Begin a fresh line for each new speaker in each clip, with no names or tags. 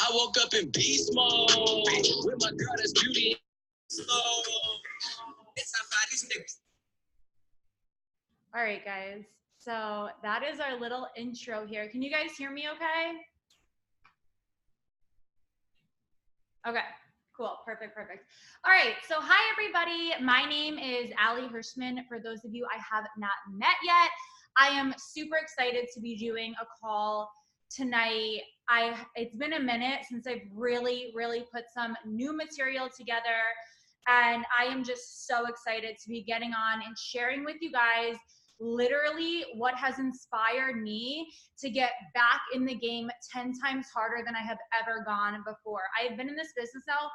I woke up in beast mode with my girl that's beauty. So it's outside these niggas.
All right, guys. So that is our little intro here. Can you guys hear me okay? Okay, cool, perfect. All right, so hi everybody. My name is Allie Hershman. For those of you I have not met yet, I am super excited to be doing a call tonight. It's been a minute since I've really put some new material together, and I am just so excited to be getting on and sharing with you guys literally what has inspired me to get back in the game 10 times harder than I have ever gone before. I have been in this business now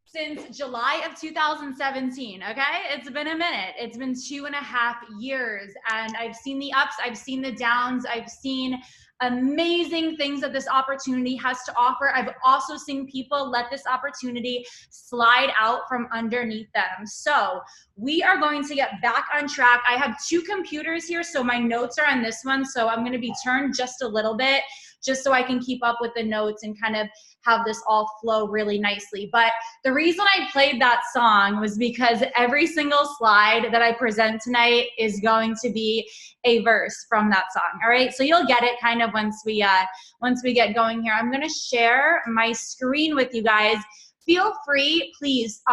since July of 2017, okay? It's been a minute. It's been 2.5 years, and I've seen the ups, I've seen the downs, I've seen amazing things that this opportunity has to offer. I've also seen people let this opportunity slide out from underneath them. So we are going to get back on track. I have 2 computers here, so my notes are on this one, so I'm gonna be turned just a little bit, just so I can keep up with the notes and kind of have this all flow really nicely. But the reason I played that song was because every single slide that I present tonight is going to be a verse from that song, all right? So you'll get it kind of once we get going here. I'm gonna share my screen with you guys. Feel free, please,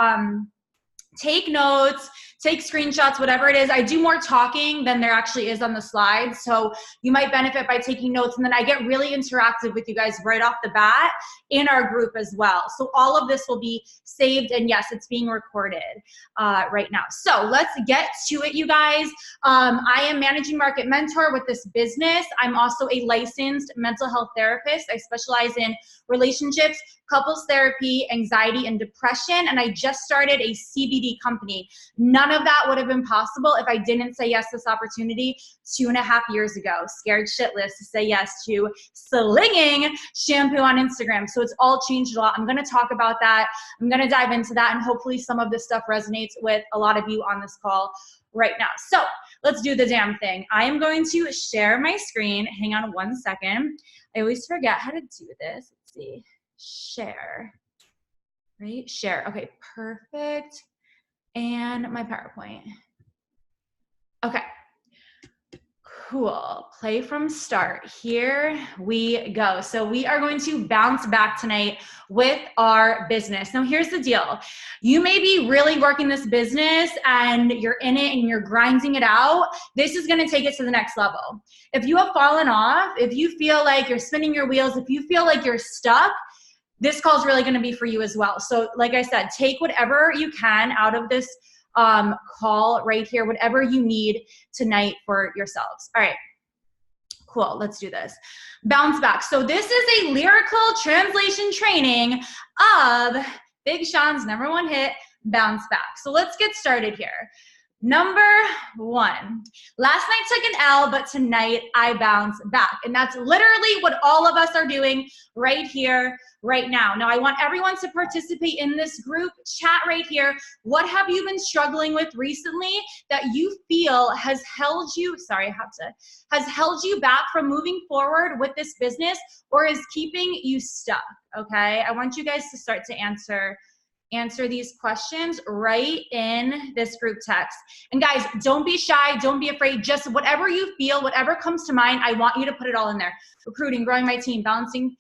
take notes, take screenshots, whatever it is. I do more talking than there actually is on the slides, so you might benefit by taking notes, and then I get really interactive with you guys right off the bat in our group as well. So all of this will be saved, and yes, it's being recorded right now. So let's get to it, you guys. I am Managing Market Mentor with this business. I'm also a licensed mental health therapist. I specialize in relationships, couples therapy, anxiety, and depression, and I just started a CBD company. None of that would have been possible if I didn't say yes to this opportunity 2.5 years ago. Scared shitless to say yes to slinging shampoo on Instagram. So it's all changed a lot. I'm gonna talk about that. I'm gonna dive into that, and hopefully some of this stuff resonates with a lot of you on this call right now. So let's do the damn thing. I am going to share my screen. Hang on one second. I always forget how to do this. Let's see. Share, right? Share. Okay, perfect. And my PowerPoint. Okay, cool. Play from start. Here we go. So we are going to bounce back tonight with our business. Now here's the deal. You may be really working this business and you're in it and you're grinding it out. This is gonna take it to the next level. If you have fallen off, if you feel like you're spinning your wheels, if you feel like you're stuck, this call is really going to be for you as well. So like I said, take whatever you can out of this call right here, whatever you need tonight for yourselves. All right, cool, let's do this. Bounce back. So this is a lyrical translation training of Big Sean's #1 hit, Bounce Back. So let's get started here. Number 1, last night took an L, but tonight I bounce back. And that's literally what all of us are doing right here, right now. Now I want everyone to participate in this group chat right here. What have you been struggling with recently that you feel has held you, has held you back from moving forward with this business or is keeping you stuck, okay? I want you guys to start to answer these questions right in this group text. And guys, don't be shy, don't be afraid, just whatever you feel, whatever comes to mind, I want you to put it all in there. Recruiting, growing my team, balancing,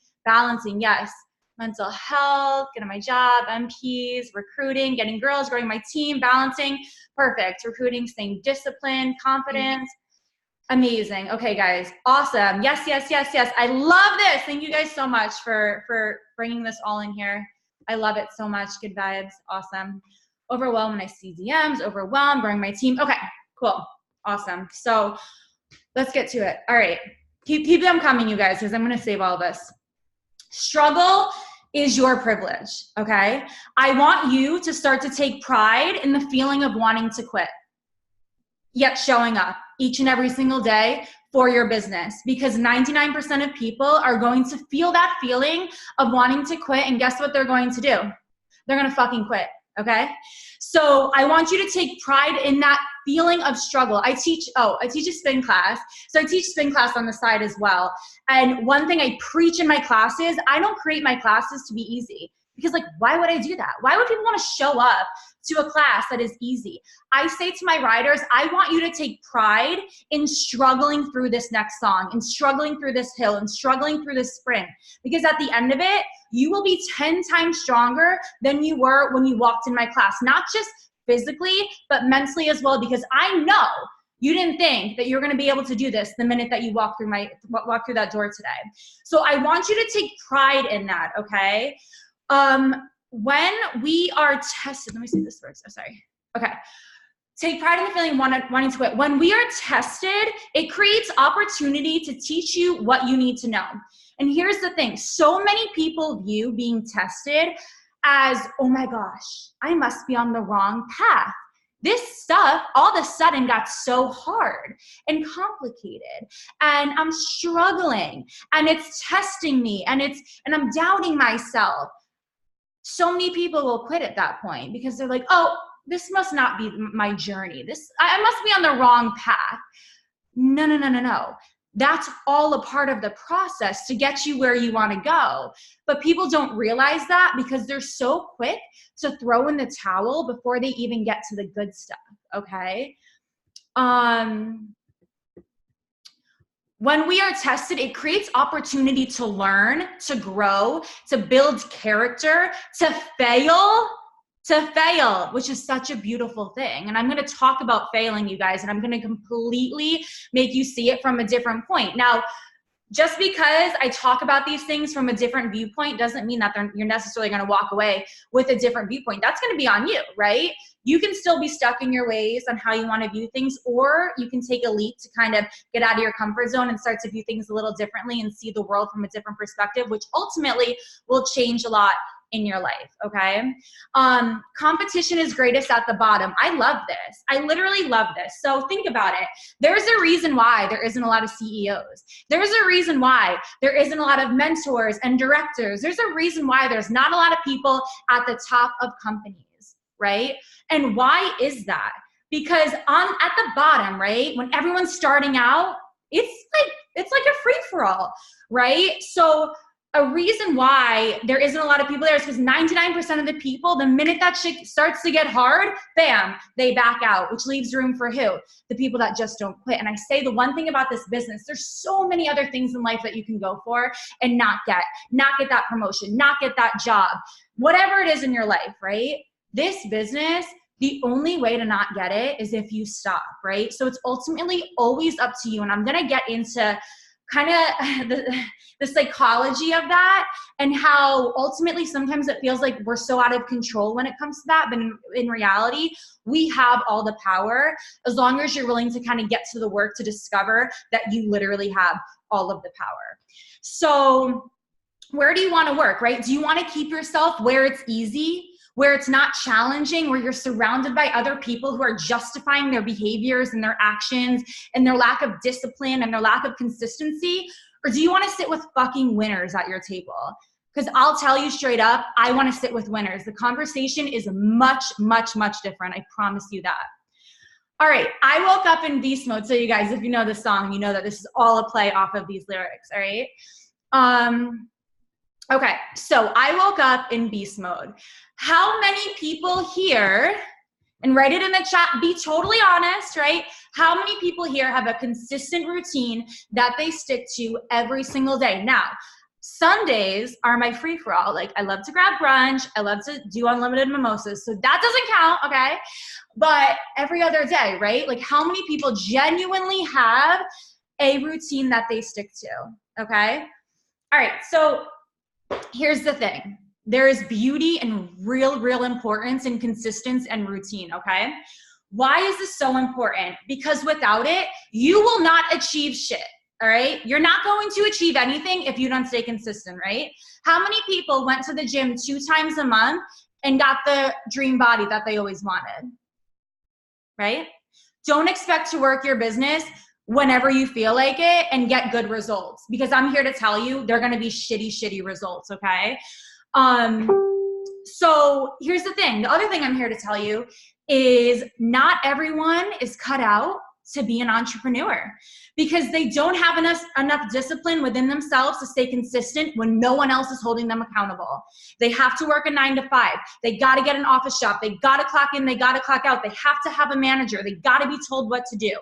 yes. Mental health, getting my job, MPs, recruiting, getting girls, growing my team, balancing, perfect. Recruiting, staying disciplined, confidence, amazing. Okay guys, awesome. Yes. I love this. Thank you guys so much for bringing this all in here. I love it so much. Good vibes. Awesome. Overwhelmed when I see DMs. Overwhelmed. Growing my team. Okay. Cool. Awesome. So let's get to it. All right. Keep them coming, you guys, because I'm going to save all of this. Struggle is your privilege. Okay. I want you to start to take pride in the feeling of wanting to quit, yet showing up each and every single day for your business, because 99% of people are going to feel that feeling of wanting to quit, and guess what they're going to do? They're going to fucking quit, okay? So I want you to take pride in that feeling of struggle. I teach a spin class. So I teach spin class on the side as well. And one thing I preach in my classes, I don't create my classes to be easy. Because like, why would I do that? Why would people want to show up to a class that is easy? I say to my riders, I want you to take pride in struggling through this next song, and struggling through this hill, and struggling through this sprint. Because at the end of it, you will be 10 times stronger than you were when you walked in my class. Not just physically, but mentally as well, because I know you didn't think that you're going to be able to do this the minute that you walk through that door today. So I want you to take pride in that, okay? When we are tested, let me see this first. Oh, sorry. Okay. Take pride in the feeling wanting to quit. When we are tested, it creates opportunity to teach you what you need to know. And here's the thing. So many people view being tested as, oh my gosh, I must be on the wrong path. This stuff all of a sudden got so hard and complicated, and I'm struggling, and it's testing me, and I'm doubting myself. So many people will quit at that point because they're like, oh, this must not be my journey. I must be on the wrong path. No. That's all a part of the process to get you where you want to go. But people don't realize that because they're so quick to throw in the towel before they even get to the good stuff, okay? When we are tested, it creates opportunity to learn, to grow, to build character, to fail, which is such a beautiful thing. And I'm going to talk about failing, you guys, and I'm going to completely make you see it from a different point. Now, just because I talk about these things from a different viewpoint doesn't mean that you're necessarily going to walk away with a different viewpoint. That's going to be on you, right? You can still be stuck in your ways on how you want to view things, or you can take a leap to kind of get out of your comfort zone and start to view things a little differently and see the world from a different perspective, which ultimately will change a lot in your life, okay? Competition is greatest at the bottom. I love this. I literally love this. So think about it. There's a reason why there isn't a lot of CEOs. There's a reason why there isn't a lot of mentors and directors. There's a reason why there's not a lot of people at the top of companies, right? And why is that? Because at the bottom, right, when everyone's starting out, it's like a free-for-all, right? So a reason why there isn't a lot of people there is because 99% of the people, the minute that shit starts to get hard, bam, they back out, which leaves room for who? The people that just don't quit. And I say the one thing about this business, there's so many other things in life that you can go for and not get that promotion, not get that job, whatever it is in your life, right? This business, the only way to not get it is if you stop, right? So it's ultimately always up to you. And I'm going to get into kind of the psychology of that and how ultimately sometimes it feels like we're so out of control when it comes to that. But in reality, we have all the power as long as you're willing to kind of get to the work to discover that you literally have all of the power. So where do you want to work, right? Do you want to keep yourself where it's easy, where it's not challenging, where you're surrounded by other people who are justifying their behaviors and their actions and their lack of discipline and their lack of consistency? Or do you want to sit with fucking winners at your table? Because I'll tell you straight up, I want to sit with winners. The conversation is much, much, much different. I promise you that. All right, I woke up in beast mode. So you guys, if you know the song, you know that this is all a play off of these lyrics, all right? Okay, so I woke up in beast mode. How many people here, and write it in the chat, be totally honest, right? How many people here have a consistent routine that they stick to every single day? Now, Sundays are my free-for-all. Like, I love to grab brunch. I love to do unlimited mimosas. So that doesn't count, okay? But every other day, right? Like, how many people genuinely have a routine that they stick to, okay? All right, so here's the thing. There is beauty and real importance in consistency and routine, okay? Why is this so important? Because without it, you will not achieve shit, all right? You're not going to achieve anything if you don't stay consistent, right? How many people went to the gym 2 times a month and got the dream body that they always wanted, right? Don't expect to work your business whenever you feel like it and get good results, because I'm here to tell you they're going to be shitty results, okay? So here's the thing. The other thing I'm here to tell you is not everyone is cut out to be an entrepreneur because they don't have enough discipline within themselves to stay consistent when no one else is holding them accountable. They have to work a 9 to 5. They got to get an office job. They got to clock in. They got to clock out. They have to have a manager. They got to be told what to do.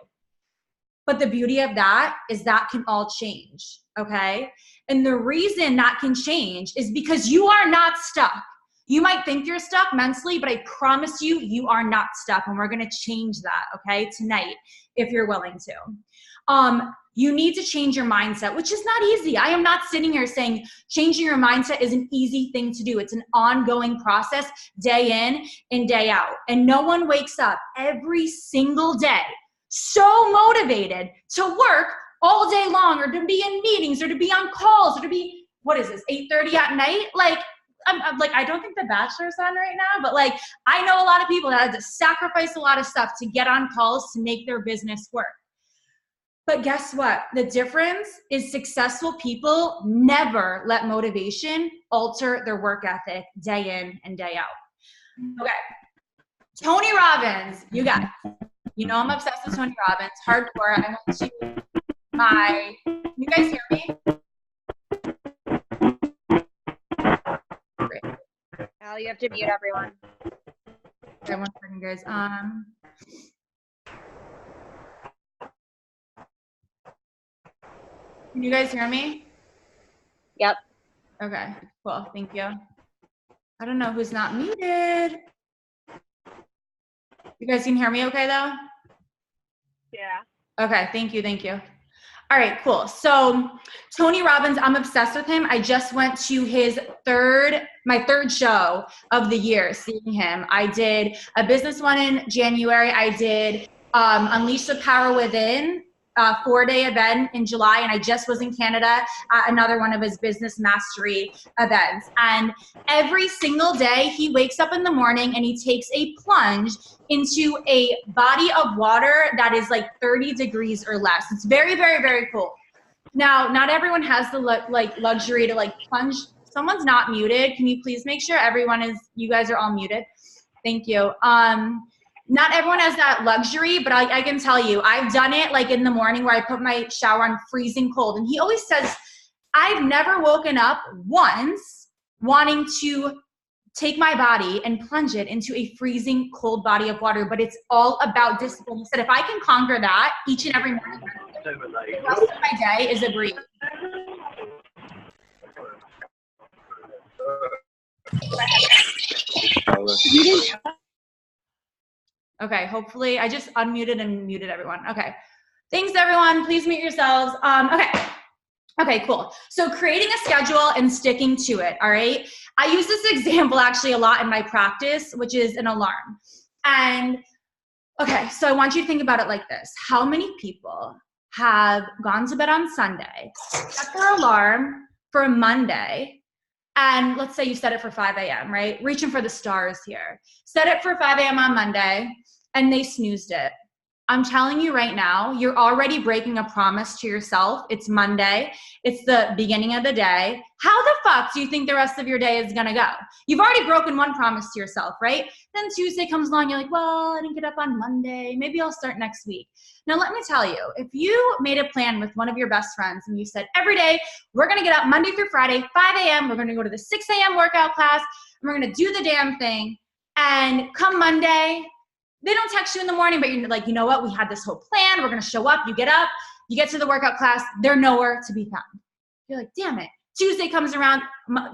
But the beauty of that is that can all change, okay? And the reason that can change is because you are not stuck. You might think you're stuck mentally, but I promise you, you are not stuck. And we're going to change that, okay, tonight, if you're willing to. You need to change your mindset, which is not easy. I am not sitting here saying changing your mindset is an easy thing to do. It's an ongoing process, day in and day out. And no one wakes up every single day so motivated to work all day long or to be in meetings or to be on calls or to be, what is this, 8:30 at night? Like, I'm like, I don't think The Bachelor's on right now, but like, I know a lot of people that had to sacrifice a lot of stuff to get on calls to make their business work. But guess what? The difference is successful people never let motivation alter their work ethic day in and day out. Okay. Tony Robbins, you guys. You know I'm obsessed with Tony Robbins. Hardcore. I went to you guys hear me? Great.
Allie, you have to mute everyone.
Okay, 1 second, guys. Can you guys hear me?
Yep.
Okay, cool. Thank you. I don't know who's not muted. You guys can hear me okay, though?
Yeah.
Okay, thank you. All right, cool. So Tony Robbins, I'm obsessed with him. I just went to my third show of the year seeing him. I did a business one in January. I did Unleash the Power Within, a 4-day event in July, and I just was in Canada at another one of his business mastery events. And every single day he wakes up in the morning and he takes a plunge into a body of water that is like 30 degrees or less. It's very, very, very cool. Now, not everyone has the luxury to plunge. Someone's not muted. Can you please make sure you guys are all muted? Thank you. Not everyone has that luxury, but I can tell you, I've done it like in the morning where I put my shower on freezing cold. And he always says, I've never woken up once wanting to take my body and plunge it into a freezing cold body of water, but it's all about discipline. He said, if I can conquer that each and every morning, the rest of my day is a breeze. Okay, hopefully, I just unmuted and muted everyone. Okay, thanks everyone, please mute yourselves. Okay, cool. So creating a schedule and sticking to it, all right? I use this example actually a lot in my practice, which is an alarm. And okay, so I want you to think about it like this. How many people have gone to bed on Sunday, set their alarm for Monday, and let's say you set it for 5 a.m., right? Reaching for the stars here. Set it for 5 a.m. on Monday, and they snoozed it. I'm telling you right now, you're already breaking a promise to yourself. It's Monday. It's the beginning of the day. How the fuck do you think the rest of your day is gonna go? You've already broken one promise to yourself, right? Then Tuesday comes along, you're like, well, I didn't get up on Monday. Maybe I'll start next week. Now, let me tell you, if you made a plan with one of your best friends and you said, every day, we're gonna get up Monday through Friday, 5 a.m., we're gonna go to the 6 a.m. workout class, and we're gonna do the damn thing, and come Monday, they don't text you in the morning, but you're like, you know what? We had this whole plan. We're going to show up. You get up. You get to the workout class. They're nowhere to be found. You're like, damn it. Tuesday comes around.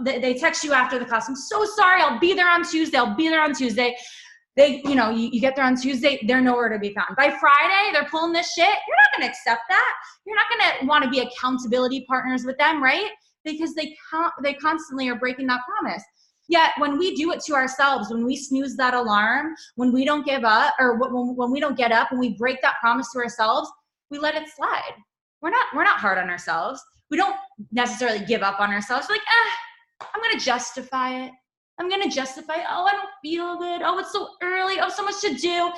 They text you after the class. I'm so sorry. I'll be there on Tuesday. I'll be there on Tuesday. You get there on Tuesday. They're nowhere to be found. By Friday, they're pulling this shit. You're not going to accept that. You're not going to want to be accountability partners with them, right? Because they constantly are breaking that promise. Yet when we do it to ourselves, when we snooze that alarm, when we don't give up, or when we don't get up, when we break that promise to ourselves, we let it slide. We're not hard on ourselves. We don't necessarily give up on ourselves. We're like, I'm going to justify it. I'm going to justify it. Oh, I don't feel good. Oh, it's so early. Oh, so much to do.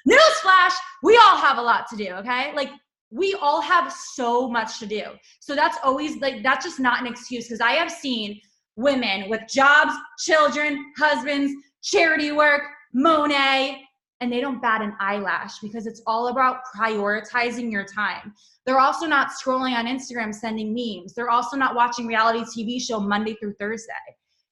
Newsflash, we all have a lot to do, okay? Like, we all have so much to do. So that's always, that's just not an excuse, because I have seen women with jobs, children, husbands, charity work, Monet, and they don't bat an eyelash because it's all about prioritizing your time. They're also not scrolling on Instagram sending memes. They're also not watching reality TV show Monday through Thursday.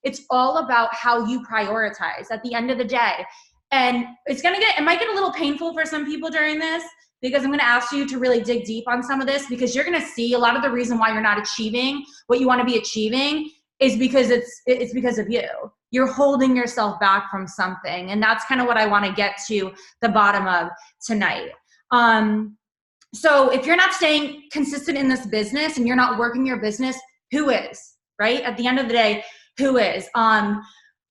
It's all about how you prioritize at the end of the day. And it might get a little painful for some people during this, because I'm going to ask you to really dig deep on some of this, because you're going to see a lot of the reason why you're not achieving what you want to be achieving is because it's because of you. You're holding yourself back from something. And that's kind of what I want to get to the bottom of tonight. So if you're not staying consistent in this business and you're not working your business, who is, right? At the end of the day, who is?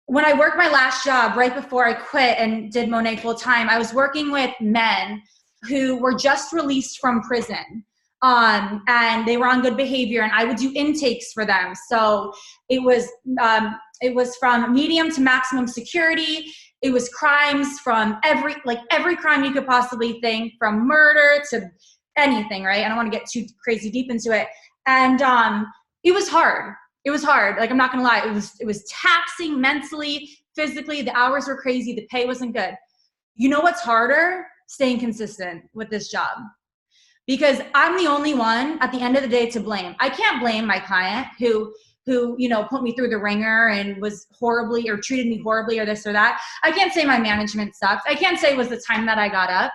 When I worked my last job right before I quit and did Monet full time, I was working with men who were just released from prison. And they were on good behavior, and I would do intakes for them. So it was from medium to maximum security. It was crimes from every crime you could possibly think, from murder to anything, right? I don't want to get too crazy deep into it. And it was hard. It was hard. Like, I'm not gonna lie. It was taxing mentally, physically. The hours were crazy. The pay wasn't good. You know what's harder? Staying consistent with this job. Because I'm the only one at the end of the day to blame. I can't blame my client who put me through the ringer and was horribly or treated me horribly or this or that. I can't say my management sucks. I can't say it was the time that I got up.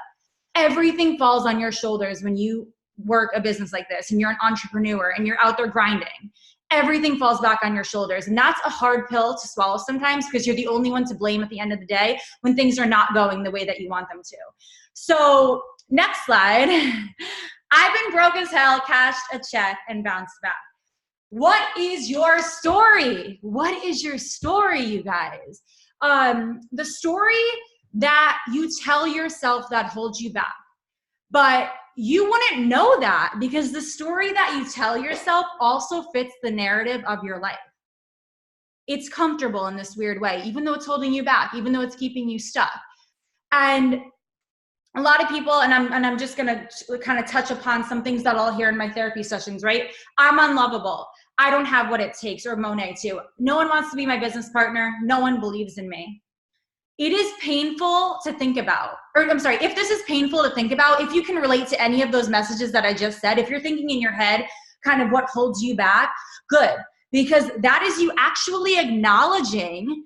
Everything falls on your shoulders when you work a business like this and you're an entrepreneur and you're out there grinding. Everything falls back on your shoulders. And that's a hard pill to swallow sometimes, because you're the only one to blame at the end of the day when things are not going the way that you want them to. So next slide. I've been broke as hell, cashed a check, and bounced back. What is your story? What is your story, you guys? The story that you tell yourself that holds you back. But you wouldn't know that, because the story that you tell yourself also fits the narrative of your life. It's comfortable in this weird way, even though it's holding you back, even though it's keeping you stuck. And a lot of people, and I'm just gonna kind of touch upon some things that I'll hear in my therapy sessions, right? I'm unlovable. I don't have what it takes, or Monet too. No one wants to be my business partner. No one believes in me. It is painful to think about, or I'm sorry, if this is painful to think about, if you can relate to any of those messages that I just said, if you're thinking in your head kind of what holds you back, good. Because that is you actually acknowledging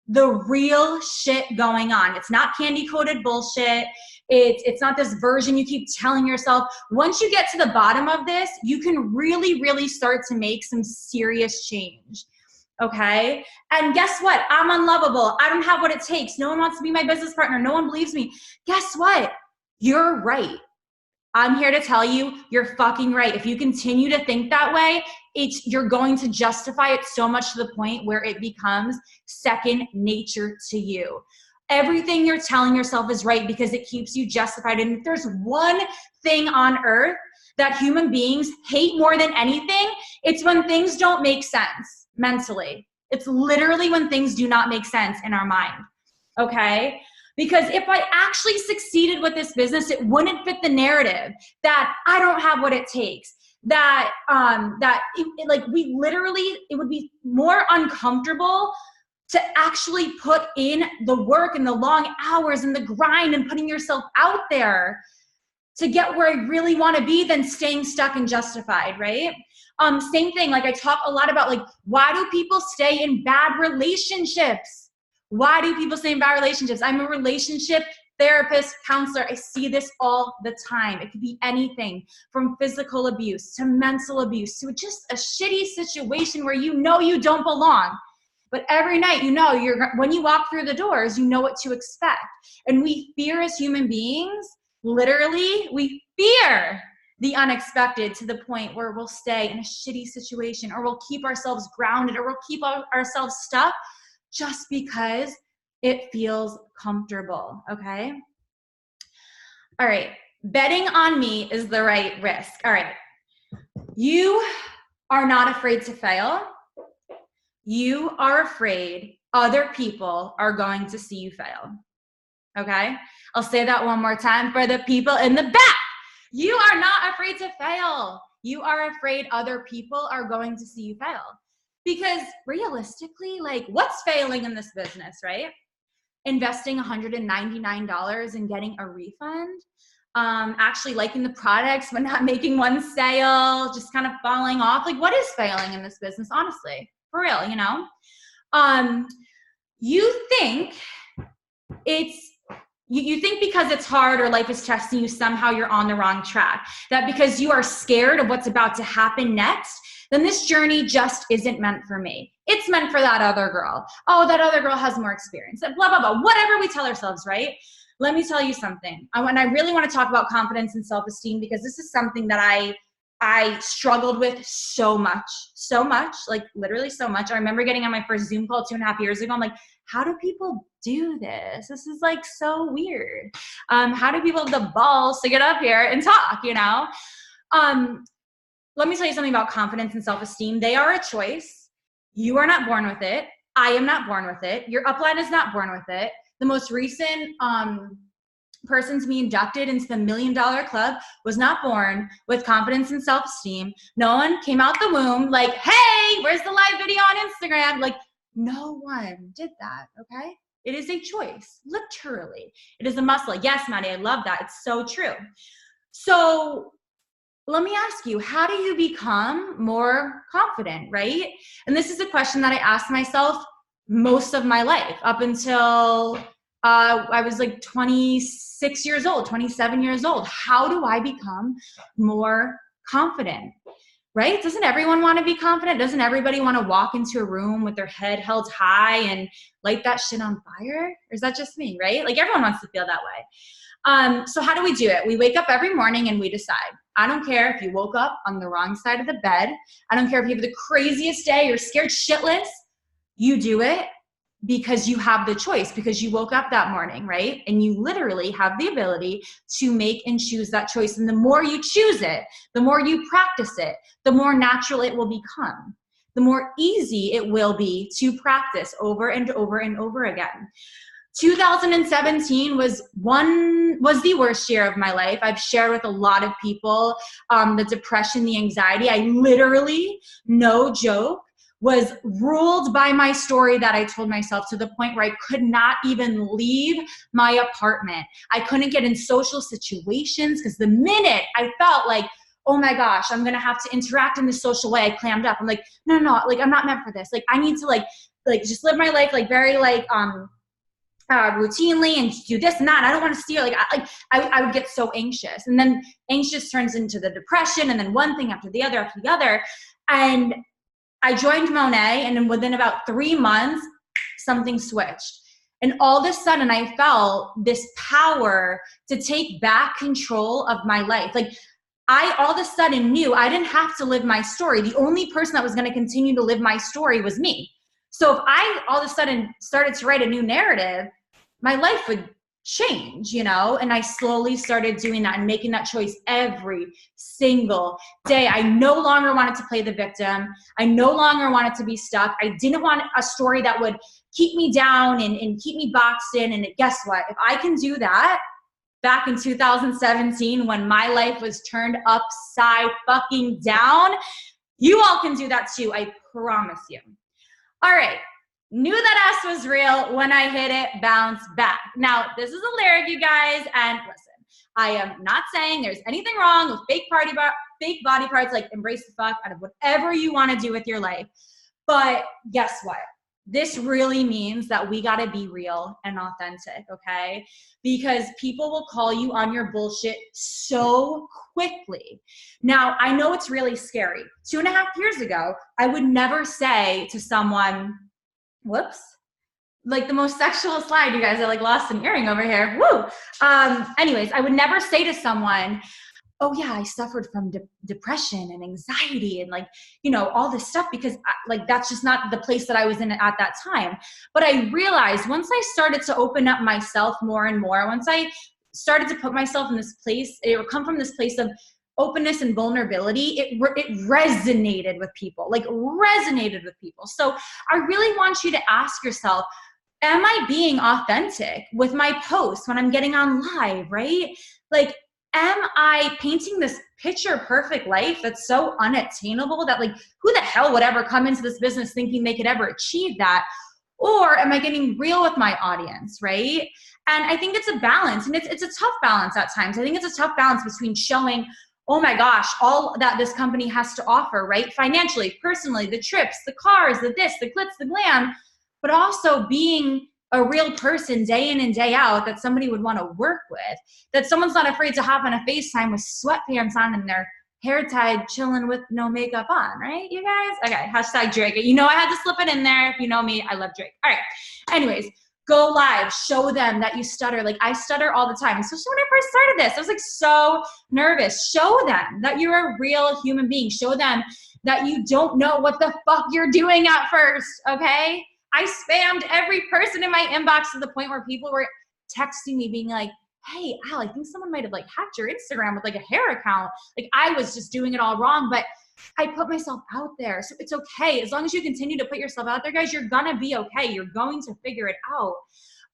the real shit going on. It's not candy-coated bullshit. It's not this version you keep telling yourself. Once you get to the bottom of this, you can really, really start to make some serious change. Okay? And guess what? I'm unlovable. I don't have what it takes. No one wants to be my business partner. No one believes me. Guess what? You're right. I'm here to tell you, you're fucking right. If you continue to think that way, you're going to justify it so much to the point where it becomes second nature to you. Everything you're telling yourself is right because it keeps you justified. And if there's one thing on earth that human beings hate more than anything, it's when things don't make sense mentally. It's literally when things do not make sense in our mind, okay? Because if I actually succeeded with this business, it wouldn't fit the narrative that I don't have what it takes, that it would be more uncomfortable to actually put in the work and the long hours and the grind and putting yourself out there to get where I really want to be than staying stuck and justified, right? Same thing, like I talk a lot about, like, why do people stay in bad relationships? Why do people stay in bad relationships? I'm a relationship therapist, counselor. I see this all the time. It could be anything from physical abuse to mental abuse to just a shitty situation where you know you don't belong. But every night, when you walk through the doors, you know what to expect. And we fear as human beings, literally, we fear the unexpected to the point where we'll stay in a shitty situation, or we'll keep ourselves grounded, or we'll keep ourselves stuck just because it feels comfortable, okay? All right, betting on me is the right risk. All right, you are not afraid to fail. You are afraid other people are going to see you fail, okay? I'll say that one more time for the people in the back. You are not afraid to fail. You are afraid other people are going to see you fail. Because realistically, like, what's failing in this business, right? Investing $199 and getting a refund, actually liking the products but not making one sale, just kind of falling off. Like, what is failing in this business, honestly? For real, you know? You think you think because it's hard or life is testing you, somehow you're on the wrong track. That because you are scared of what's about to happen next, then this journey just isn't meant for me. It's meant for that other girl. Oh, that other girl has more experience. Blah, blah, blah. Whatever we tell ourselves, right? Let me tell you something. I really want to talk about confidence and self-esteem, because this is something that I struggled with so much, like literally so much. I remember getting on my first Zoom call 2.5 years ago. I'm like, how do people do this? This is like so weird. How do people have the balls to get up here and talk, you know? Let me tell you something about confidence and self-esteem. They are a choice. You are not born with it. I am not born with it. Your upline is not born with it. The most recent person to be inducted into the $1 Million Club was not born with confidence and self-esteem. No one came out the womb like, hey, where's the live video on Instagram? Like, no one did that, okay? It is a choice, literally. It is a muscle. Yes, Maddie, I love that. It's so true. So let me ask you, how do you become more confident, right? And this is a question that I asked myself most of my life, up until I was like 26 years old, 27 years old. How do I become more confident, right? Doesn't everyone want to be confident? Doesn't everybody want to walk into a room with their head held high and light that shit on fire? Or is that just me, right? Like, everyone wants to feel that way. So how do we do it? We wake up every morning and we decide. I don't care if you woke up on the wrong side of the bed. I don't care if you have the craziest day, you're scared shitless. You do it because you have the choice, because you woke up that morning, right? And you literally have the ability to make and choose that choice. And the more you choose it, the more you practice it, the more natural it will become. The more easy it will be to practice over and over and over again. 2017 was the worst year of my life. I've shared with a lot of people the depression, the anxiety. I literally, no joke, was ruled by my story that I told myself, to the point where I could not even leave my apartment. I couldn't get in social situations, because the minute I felt like, oh my gosh, I'm gonna have to interact in this social way, I clammed up. I'm like, no, like, I'm not meant for this. Like, I need to like just live my life like very like routinely and do this and that. I don't want to steal. I would get so anxious, and then anxious turns into the depression, and then one thing after the other. And I joined Monet, and then within about 3 months, something switched. And all of a sudden, I felt this power to take back control of my life. Like, I all of a sudden knew I didn't have to live my story. The only person that was going to continue to live my story was me. So if I all of a sudden started to write a new narrative, my life would change, you know? And I slowly started doing that and making that choice every single day. I no longer wanted to play the victim. I no longer wanted to be stuck. I didn't want a story that would keep me down and keep me boxed in. And guess what? If I can do that back in 2017, when my life was turned upside fucking down, you all can do that too. I promise you. All right. Knew that ass was real. When I hit it, bounce back. Now, this is a lyric, you guys, and listen, I am not saying there's anything wrong with fake body parts. Like, embrace the fuck out of whatever you want to do with your life. But guess what? This really means that we got to be real and authentic, okay? Because people will call you on your bullshit so quickly. Now, I know it's really scary. 2.5 years ago, I would never say to someone, whoops, like the most sexual slide, you guys. I like lost an earring over here. Woo. Anyways, I would never say to someone, oh yeah, I suffered from depression and anxiety and like, you know, all this stuff, because like, that's just not the place that I was in at that time. But I realized once I started to open up myself more and more, once I started to put myself in this place, it would come from this place of openness and vulnerability, it resonated with people, So I really want you to ask yourself, am I being authentic with my posts when I'm getting on live, right? Like, am I painting this picture perfect life that's so unattainable that like, who the hell would ever come into this business thinking they could ever achieve that? Or am I getting real with my audience, right? And I think it's a balance, and it's a tough balance at times. I think it's a tough balance between showing, oh my gosh, all that this company has to offer, right? Financially, personally, the trips, the cars, the this, the glitz, the glam, but also being a real person day in and day out that somebody would want to work with, that someone's not afraid to hop on a FaceTime with sweatpants on and their hair tied, chilling with no makeup on, right, you guys? Okay, hashtag Drake. You know I had to slip it in there. If you know me, I love Drake. All right, anyways, go live, show them that you stutter. Like I stutter all the time, especially when I first started this. I was like so nervous. Show them that you're a real human being. Show them that you don't know what the fuck you're doing at first, okay? I spammed every person in my inbox to the point where people were texting me being like, hey, Al, I think someone might have like hacked your Instagram with like a hair account. Like I was just doing it all wrong, but I put myself out there. So it's okay. As long as you continue to put yourself out there, guys, you're gonna be okay. You're going to figure it out.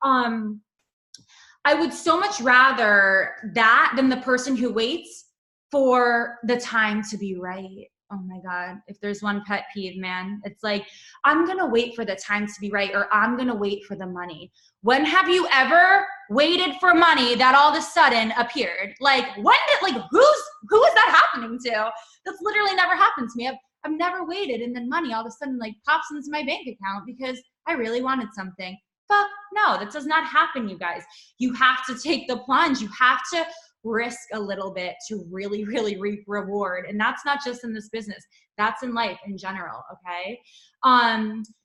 I would so much rather that than the person who waits for the time to be right. Oh my God, if there's one pet peeve, man, it's like, I'm gonna wait for the time to be right, or I'm gonna wait for the money. When have you ever waited for money that all of a sudden appeared? Like, when did, like, who is that happening to? That's literally never happened to me. I've never waited and then money all of a sudden like pops into my bank account because I really wanted something. Fuck no, that does not happen, you guys. You have to take the plunge. You have to risk a little bit to really, really reap reward. And that's not just in this business. That's in life in general, okay?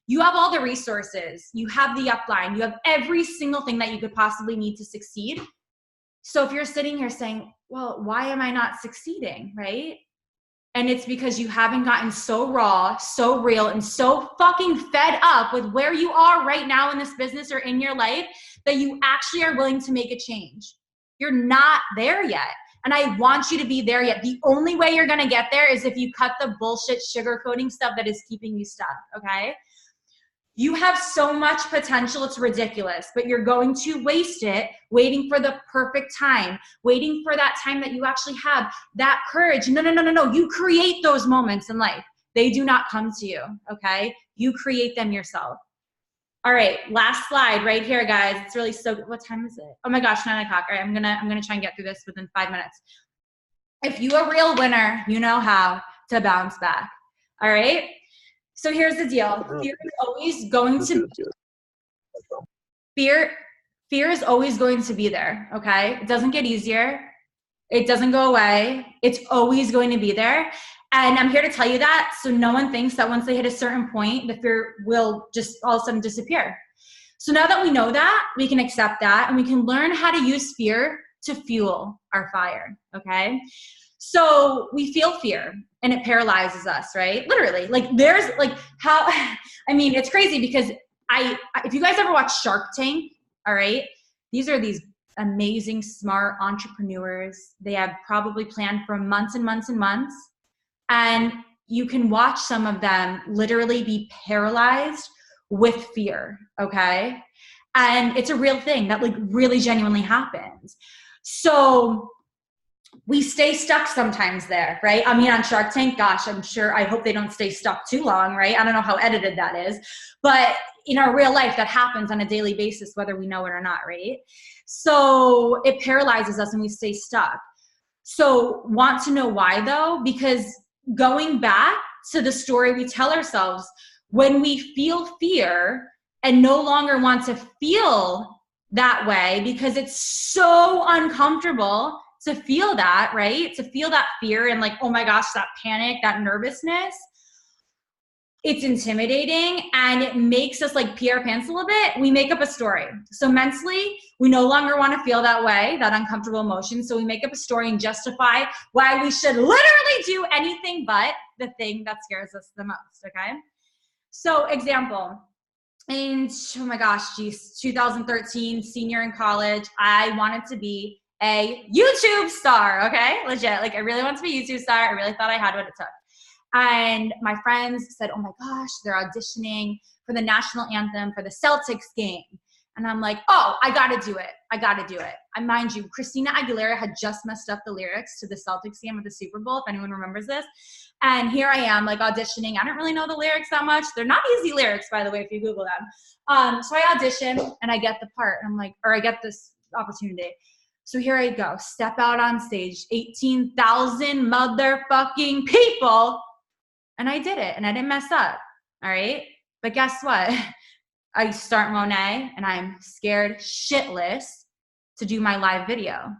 You have all the resources. You have the upline. You have every single thing that you could possibly need to succeed. So if you're sitting here saying, well, why am I not succeeding, right? And it's because you haven't gotten so raw, so real, and so fucking fed up with where you are right now in this business or in your life that you actually are willing to make a change. You're not there yet. And I want you to be there yet. The only way you're gonna get there is if you cut the bullshit sugarcoating stuff that is keeping you stuck, okay? You have so much potential, it's ridiculous, but you're going to waste it waiting for the perfect time, waiting for that time that you actually have that courage. No. You create those moments in life. They do not come to you, okay? You create them yourself. All right, last slide right here, guys. It's really so good. What time is it? Oh my gosh, 9 o'clock. All right, I'm gonna try and get through this within 5 minutes. If you're a real winner, you know how to bounce back, all right? So here's the deal. Fear is always going to fear is always going to be there, okay? It doesn't get easier. It doesn't go away. It's always going to be there. And I'm here to tell you that so no one thinks that once they hit a certain point, the fear will just all of a sudden disappear. So now that we know that, we can accept that, and we can learn how to use fear to fuel our fire, okay? So we feel fear and it paralyzes us, right? Literally, like there's like how, I mean, it's crazy because if you guys ever watch Shark Tank, all right, these are these amazing, smart entrepreneurs. They have probably planned for months and months and months. And you can watch some of them literally be paralyzed with fear, okay? And it's a real thing that like really genuinely happens. So we stay stuck sometimes there, right? I mean, on Shark Tank, gosh, I hope they don't stay stuck too long, right? I don't know how edited that is, but in our real life, that happens on a daily basis, whether we know it or not, right? So it paralyzes us and we stay stuck. So want to know why though? Because going back to the story we tell ourselves, when we feel fear and no longer want to feel that way because it's so uncomfortable to feel that, right? To feel that fear and like, oh my gosh, that panic, that nervousness, it's intimidating and it makes us like pee our pants a little bit. We make up a story. So mentally, we no longer want to feel that way, that uncomfortable emotion. So we make up a story and justify why we should literally do anything but the thing that scares us the most, okay? So example, in, oh my gosh, geez, 2013, senior in college, I wanted to be a YouTube star, okay? Legit, like I really wanted to be a YouTube star. I really thought I had what it took. And my friends said, oh my gosh, they're auditioning for the national anthem for the Celtics game. And I'm like, oh, I got to do it. I got to do it. And mind you, Christina Aguilera had just messed up the lyrics to the Celtics game at the Super Bowl, if anyone remembers this. And here I am, like, auditioning. I don't really know the lyrics that much. They're not easy lyrics, by the way, if you Google them. So I audition, and I get the part. And I'm like, or I get this opportunity. So here I go. Step out on stage. 18,000 motherfucking people. And I did it, and I didn't mess up. All right? But guess what? I start Monet, and I'm scared shitless to do my live video.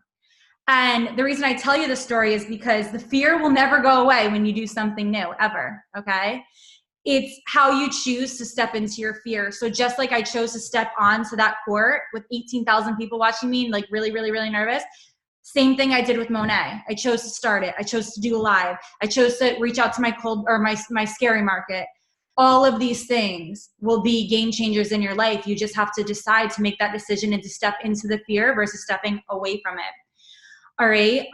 And the reason I tell you this story is because the fear will never go away when you do something new, ever, okay? It's how you choose to step into your fear. So just like I chose to step onto that court with 18,000 people watching me and like really, really, really nervous, same thing I did with Monet. I chose to start it. I chose to do a live. I chose to reach out to my scary market. All of these things will be game changers in your life. You just have to decide to make that decision and to step into the fear versus stepping away from it. All right.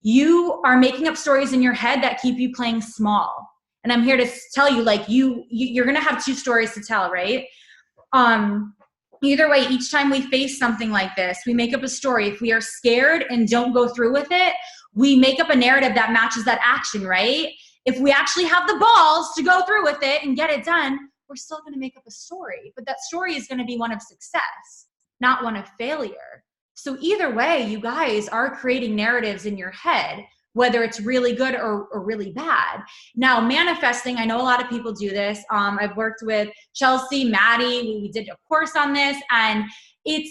You are making up stories in your head that keep you playing small. And I'm here to tell you, like, you're going to have two stories to tell, right? Either way, each time we face something like this, we make up a story. If we are scared and don't go through with it, we make up a narrative that matches that action, right? If we actually have the balls to go through with it and get it done, we're still going to make up a story. But that story is going to be one of success, not one of failure. So either way, you guys are creating narratives in your head, whether it's really good or really bad. Now, manifesting, I know a lot of people do this. I've worked with Chelsea, Maddie. We did a course on this, and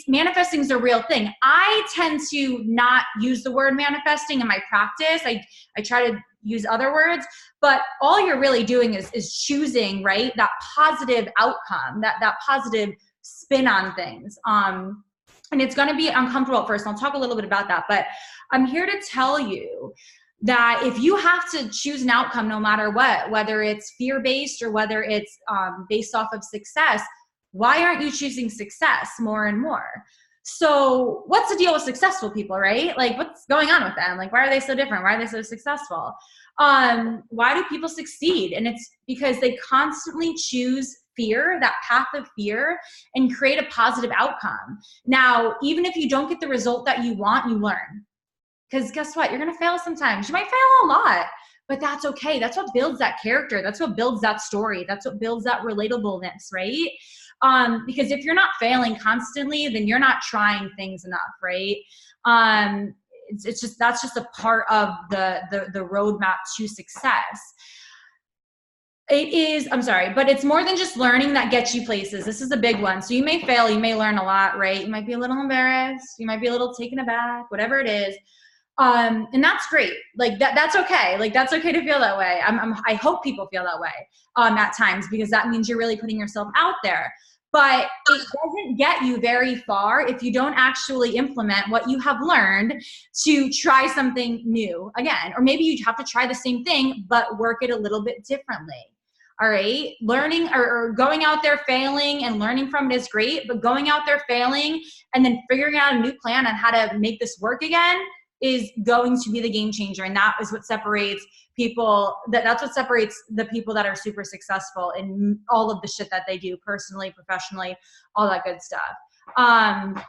manifesting is a real thing. I tend to not use the word manifesting in my practice. I try to use other words, but all you're really doing is choosing, right, that positive outcome, that positive spin on things. And it's going to be uncomfortable at first. I'll talk a little bit about that, but I'm here to tell you that if you have to choose an outcome, no matter what, whether it's fear-based or whether it's based off of success, why aren't you choosing success more and more? So what's the deal with successful people, right? Like, what's going on with them? Like, why are they so different? Why are they so successful? Why do people succeed? And it's because they constantly choose fear, that path of fear, and create a positive outcome. Now, even if you don't get the result that you want, you learn. Because guess what? You're going to fail sometimes. You might fail a lot, but that's okay. That's what builds that character. That's what builds that story. That's what builds that relatableness, right? Because if you're not failing constantly, then you're not trying things enough, right? It's just, that's just a part of the roadmap to success. But it's more than just learning that gets you places. This is a big one. So you may fail, you may learn a lot, right? You might be a little embarrassed, you might be a little taken aback, whatever it is. And that's great. Like that's okay. Like that's okay to feel that way. I hope people feel that way at times, because that means you're really putting yourself out there. But it doesn't get you very far if you don't actually implement what you have learned to try something new again. Or maybe you have to try the same thing, but work it a little bit differently. All right. Learning or going out there failing and learning from it is great, but going out there failing and then figuring out a new plan on how to make this work again is going to be the game changer. And that is what separates people, that's what separates the people that are super successful in all of the shit that they do personally, professionally, all that good stuff.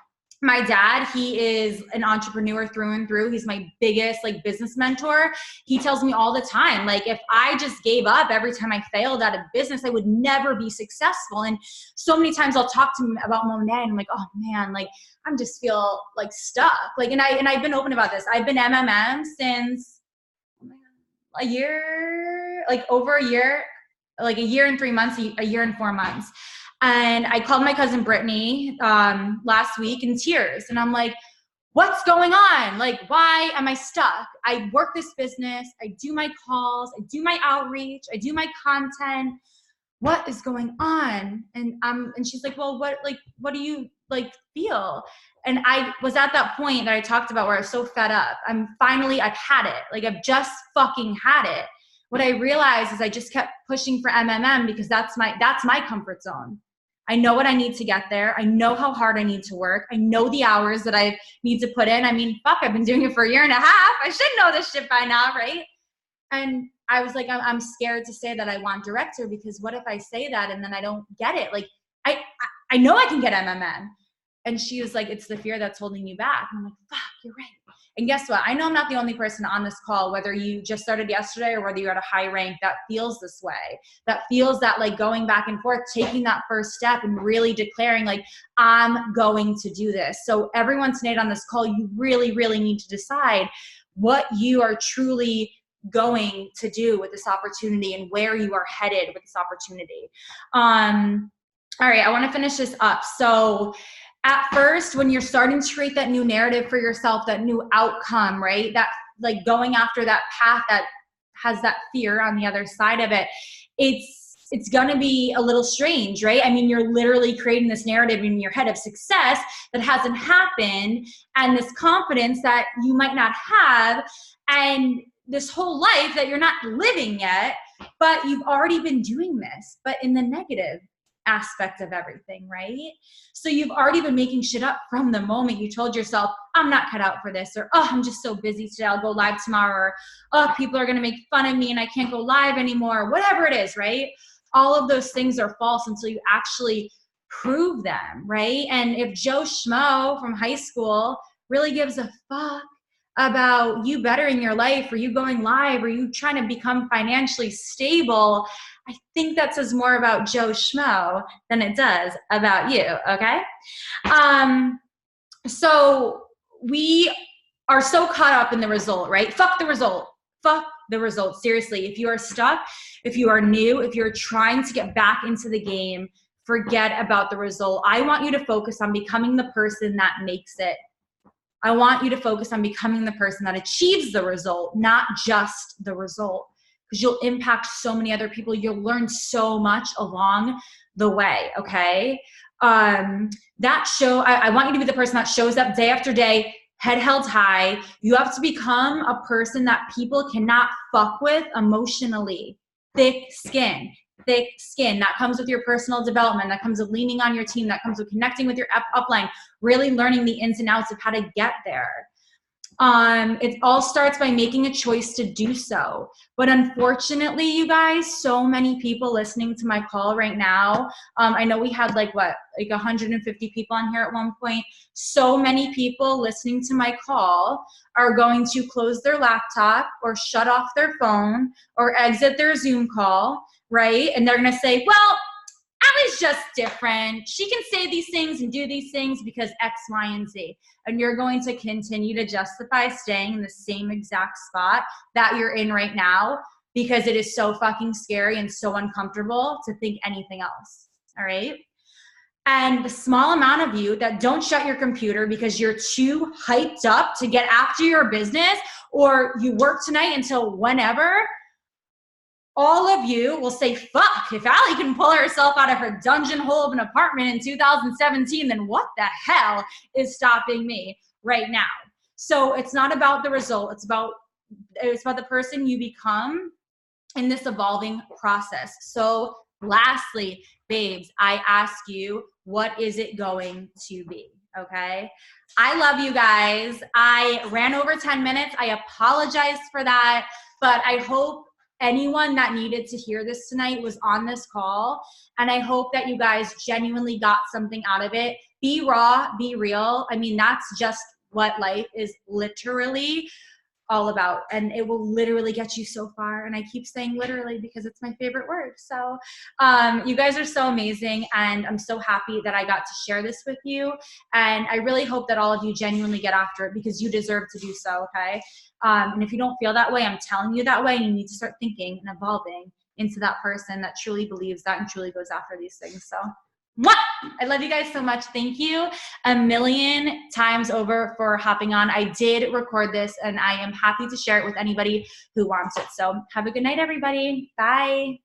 My dad, he is an entrepreneur through and through. He's my biggest business mentor. He tells me all the time, if I just gave up every time I failed at a business, I would never be successful. And so many times I'll talk to him about Monet and I'm like, oh man, I'm just feel stuck. And I've been open about this. I've been MMM since a year, over a year, a year and 3 months, a year and 4 months. And I called my cousin Brittany last week in tears. And I'm like, what's going on? Why am I stuck? I work this business. I do my calls. I do my outreach. I do my content. What is going on? And she's like, well, what do you feel? And I was at that point that I talked about where I was so fed up. I've had it. I've just fucking had it. What I realized is I just kept pushing for MMM because that's my comfort zone. I know what I need to get there. I know how hard I need to work. I know the hours that I need to put in. I mean, fuck, I've been doing it for a year and a half. I should know this shit by now, right? And I was like, I'm scared to say that I want director, because what if I say that and then I don't get it? I know I can get MMM. And she was like, it's the fear that's holding you back. And I'm like, fuck, you're right. And guess what? I know I'm not the only person on this call, whether you just started yesterday or whether you're at a high rank, that feels this way, that feels that like going back and forth, taking that first step and really declaring like, I'm going to do this. So everyone tonight on this call, you really, really need to decide what you are truly going to do with this opportunity and where you are headed with this opportunity. All right, I want to finish this up. So at first, when you're starting to create that new narrative for yourself, that new outcome, right? That like going after that path that has that fear on the other side of it, it's gonna be a little strange, right? I mean, you're literally creating this narrative in your head of success that hasn't happened, and this confidence that you might not have, and this whole life that you're not living yet, but you've already been doing this, but in the negative aspect of everything, right? So you've already been making shit up from the moment you told yourself, I'm not cut out for this, or, oh, I'm just so busy today, I'll go live tomorrow, or, oh, people are gonna make fun of me and I can't go live anymore, whatever it is, right? All of those things are false until you actually prove them, right? And if Joe Schmo from high school really gives a fuck about you bettering your life, or you going live, or you trying to become financially stable, I think that says more about Joe Schmo than it does about you, okay? So we are so caught up in the result, right? Fuck the result. Fuck the result. Seriously, if you are stuck, if you are new, if you're trying to get back into the game, forget about the result. I want you to focus on becoming the person that makes it. I want you to focus on becoming the person that achieves the result, not just the result, because you'll impact so many other people. You'll learn so much along the way, okay? I want you to be the person that shows up day after day, head held high. You have to become a person that people cannot fuck with emotionally. Thick skin. That comes with your personal development, that comes with leaning on your team, that comes with connecting with your upline, really learning the ins and outs of how to get there. It all starts by making a choice to do so. But unfortunately, you guys, so many people listening to my call right now, I know we had like 150 people on here at one point. So many people listening to my call are going to close their laptop or shut off their phone or exit their Zoom call, right? And they're gonna say, well, Allie's just different. She can say these things and do these things because X, Y, and Z. And you're going to continue to justify staying in the same exact spot that you're in right now because it is so fucking scary and so uncomfortable to think anything else, all right? And the small amount of you that don't shut your computer because you're too hyped up to get after your business, or you work tonight until whenever, all of you will say, fuck, if Allie can pull herself out of her dungeon hole of an apartment in 2017, then what the hell is stopping me right now? So it's not about the result. It's about the person you become in this evolving process. So lastly, babes, I ask you, what is it going to be? Okay. I love you guys. I ran over 10 minutes. I apologize for that, but I hope anyone that needed to hear this tonight was on this call. And I hope that you guys genuinely got something out of it. Be raw, be real. I mean, that's just what life is literally all about. And it will literally get you so far. And I keep saying literally because it's my favorite word. So you guys are so amazing. And I'm so happy that I got to share this with you. And I really hope that all of you genuinely get after it because you deserve to do so, okay? And if you don't feel that way, I'm telling you that way. And you need to start thinking and evolving into that person that truly believes that and truly goes after these things. So mwah! I love you guys so much. Thank you a million times over for hopping on. I did record this and I am happy to share it with anybody who wants it. So have a good night, everybody. Bye.